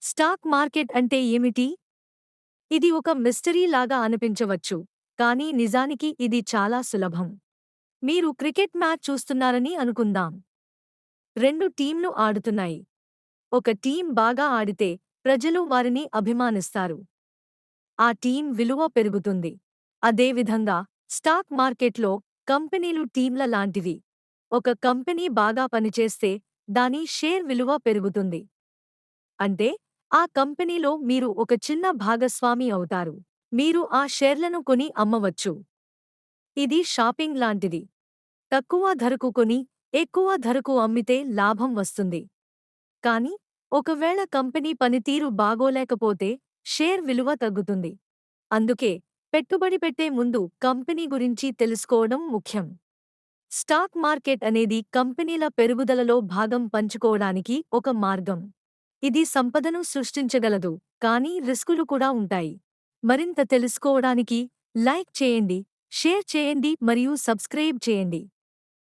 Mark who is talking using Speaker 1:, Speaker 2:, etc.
Speaker 1: Stock market అంటే ఏమిటి? ఇది ఒక మిస్టరీ లాగా అనిపించవచ్చు, కానీ నిజానికి ఇది చాలా సులభం. మీరు క్రికెట్ మ్యాచ్ చూస్తున్నారని అనుకుందాం. రెండు టీంలు ఆడుతున్నాయి. ఒక టీం బాగా ఆడితే ప్రజలు వారిని అభిమానిస్తారు. ఆ టీం విలువ పెరుగుతుంది. అదేవిధంగా స్టాక్ మార్కెట్లో కంపెనీలు టీంల లాంటివి. ఒక కంపెనీ బాగా పనిచేస్తే దాని షేర్ విలువ పెరుగుతుంది. అంటే ఆ కంపెనీలో మీరు ఒక చిన్న భాగస్వామి అవుతారు. మీరు ఆ షేర్లను కొని అమ్మవచ్చు. ఇది షాపింగ్ లాంటిది. తక్కువ ధరకు కొని ఎక్కువ ధరకు అమ్మితే లాభం వస్తుంది. కానీ ఒకవేళ కంపెనీ పనితీరు బాగోలేకపోతే షేర్ విలువ తగ్గుతుంది. అందుకే పెట్టుబడి పెట్టే ముందు కంపెనీ గురించి తెలుసుకోవడం ముఖ్యం. స్టాక్ మార్కెట్ అనేది కంపెనీల పెరుగుదలలో భాగం పంచుకోవడానికి ఒక మార్గం. ఇది సంపదను సృష్టించగలదు, కానీ రిస్కులు కూడా ఉంటాయి. మరింత తెలుసుకోవడానికి లైక్ చేయండి, షేర్ చేయండి మరియు సబ్స్క్రైబ్ చేయండి.